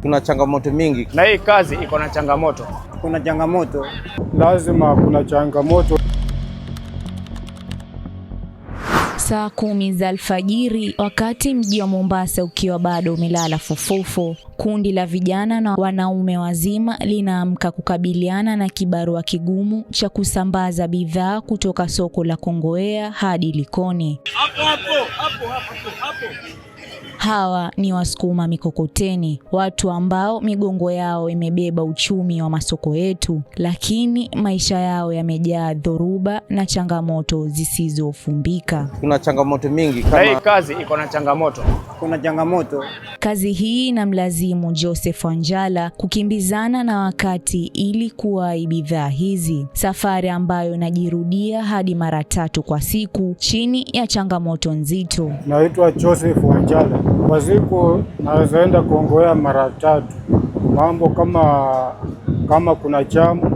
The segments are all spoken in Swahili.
Kuna changamoto mingi. Na hii kazi iko na changamoto. Kuna changamoto. Lazima kuna changamoto. Saa 10 za alfajiri, wakati mji wa Mombasa ukiwa bado umelala fufufo, kundi la vijana na wanaume wazima linaamka kukabiliana na kibarua kigumu cha kusambaza bidhaa kutoka soko la Kongowea hadi Likoni. Hawa ni wasukuma mikokoteni, watu ambao migongo yao imebeba uchumi wa masoko yetu, lakini maisha yao yamejaa dhoruba na changamoto zisizofumbika. Kuna changamoto mingi kama hii kazi iko na changamoto. Kuna changamoto. Kazi hii inamlazimu Joseph Wanjala kukimbizana na wakati ili kuwahi bidhaa hizi, safari ambayo inajirudia hadi mara 3 kwa siku chini ya changamoto nzito. Naitwa Joseph Wanjala. Kwa siku naweza enda Kongowea mara 3. Mambo kama kuna jamu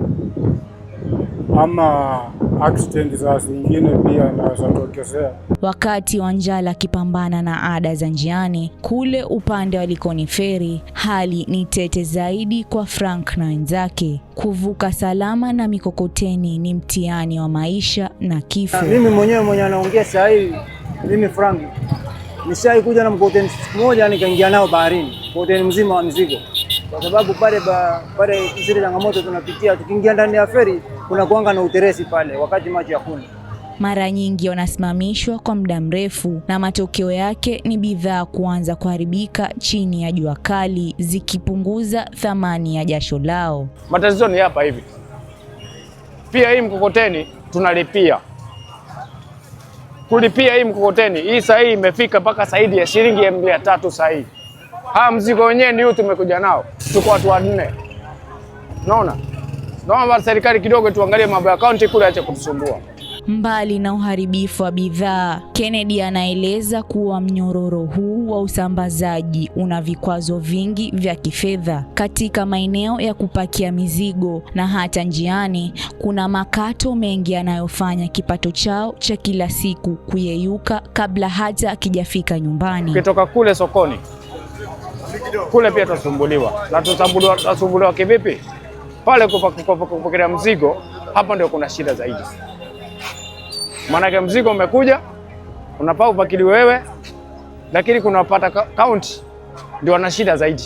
ama accident za zingine pia naweza tokezea. Wakati Wanjala akipambana na ada za njiani kule upande wa Likoni Ferry, hali ni tete zaidi kwa Frank na wenzake. Kuvuka salama na mikokoteni ni mtihani wa maisha na kifo. Mimi mwenyewe anaongea saa hii, mimi Frank nishai kuja na mkokoteni siku moja nikaingia nao baharini, mkokoteni mzima wa mizigo. Kwa sababu pale zile changamoto tunapitia, tukiingia ndani ya feri kuna kuanga na uteresi pale wakati maji hakuna. Mara nyingi wanasimamishwa kwa muda mrefu na matokeo yake ni bidhaa kuanza kuharibika chini ya jua kali, zikipunguza thamani ya jasho lao. Matatizo ni hapa hivi. Pia hii mkokoteni tunalipia. Kulipia hii mkokoteni, hii saa hii imefika mpaka zaidi ya shilingi 300 saa hii. Mzigo wenyewe ndio tumekuja nao. Tuko watu 4. Unaona? Naomba serikali kidogo tuangalie mambo ya kaunti kule acha kutusumbua. Mbali na uharibifu wa bidhaa, Kennedy anaeleza kuwa mnyororo huu wa usambazaji una vikwazo vingi vya kifedha katika maeneo ya kupakia mizigo, na hata njiani kuna makato mengi yanayofanya kipato chao cha kila siku kuyeyuka kabla hata akijafika nyumbani. Ukitoka kule sokoni, kule pia tutasumbuliwa. Na tutasumbuliwa kivipi? Pale kupokea mzigo, hapa ndio kuna shida zaidi. Maana mzigo umekuja, unapaa upakiliwe wewe, lakini kunapata kaunti ndio wana shida zaidi.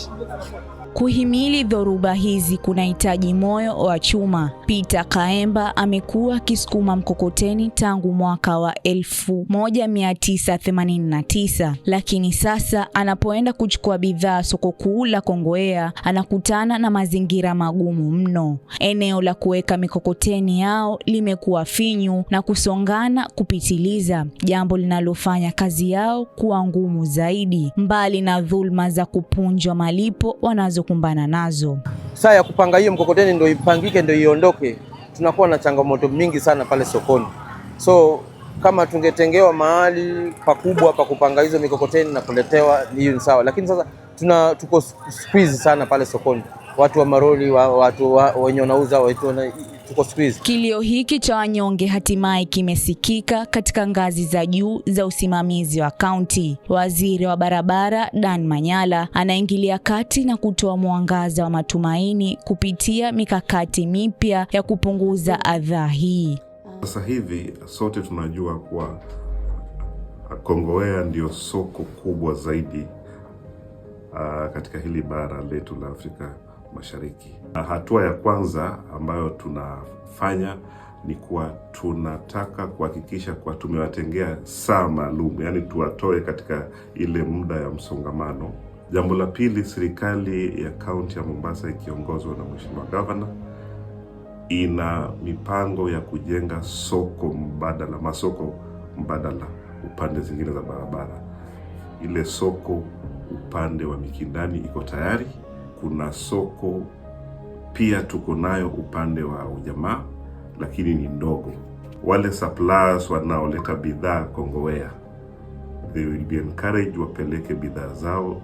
Kuhimili dhoruba hizi kunahitaji moyo wa chuma. Peter Kaemba amekuwa akisukuma mkokoteni tangu mwaka wa 1989, lakini sasa anapoenda kuchukua bidhaa soko kuu la Kongowea anakutana na mazingira magumu mno. Eneo la kuweka mikokoteni yao limekuwa finyu na kusongana kupitiliza, jambo linalofanya kazi yao kuwa ngumu zaidi, mbali na dhulma za kupunjwa malipo wanazokumbana nazo. Saa ya kupanga hiyo mkokoteni ndio ipangike ndio iondoke, tunakuwa na changamoto mingi sana pale sokoni. So kama tungetengewa mahali pakubwa pa kupanga hizo mikokoteni na kuletewa hiyo sawa, lakini sasa tuko squeeze sana pale sokoni. Watu wa maroli, watu wenye wanauza, tuko squeeze. Kilio hiki cha wanyonge hatimaye kimesikika katika ngazi za juu za usimamizi wa kaunti. Waziri wa barabara Dan Manyala anaingilia kati na kutoa mwangaza wa matumaini kupitia mikakati mipya ya kupunguza adha hii. Sasa hivi sote tunajua kuwa Kongowea ndio soko kubwa zaidi katika hili bara letu la Afrika Mashariki. Hatua ya kwanza ambayo tunafanya ni kuwa tunataka kuhakikisha kuwa tumewatengea saa maalum, yani tuwatoe katika ile muda ya msongamano. Jambo la pili, serikali ya kaunti ya Mombasa ikiongozwa na Mheshimiwa Governor ina mipango ya kujenga masoko mbadala upande zingine za barabara. Ile soko upande wa Mikindani iko tayari. Kuna soko pia tuko nayo upande wa Ujamaa, lakini ni ndogo. Wale suppliers wanaoleta bidhaa Kongowea, they will be encouraged wapeleke bidhaa zao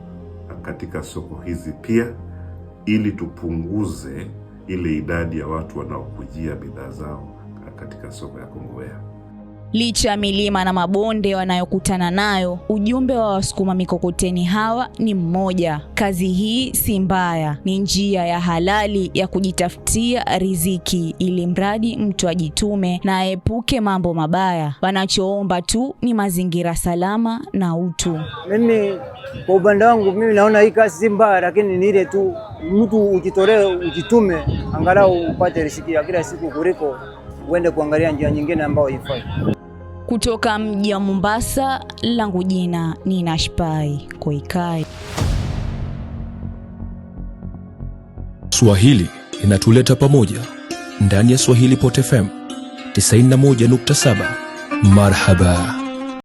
katika soko hizi pia, ili tupunguze ile idadi ya watu wanaokujia bidhaa zao katika soko ya Kongowea. Licha ya milima na mabonde wanayokutana nayo, ujumbe wa wasukuma mikokoteni hawa ni mmoja: kazi hii si mbaya, ni njia ya halali ya kujitafutia riziki, ili mradi mtu ajitume na aepuke mambo mabaya. Wanachoomba tu ni mazingira salama na utu. Mimi kwa upande wangu mimi naona hii kazi si mbaya, lakini ni ile tu mtu ujitolee, ujitume, angalau upate riziki ya kila siku kuliko uende kuangalia njia nyingine ambayo haifai. Kutoka mji wa Mombasa, langu jina ni Nashpai Koikai. Swahili inatuleta pamoja ndani ya Swahili Pot FM 91.7. Marhaba.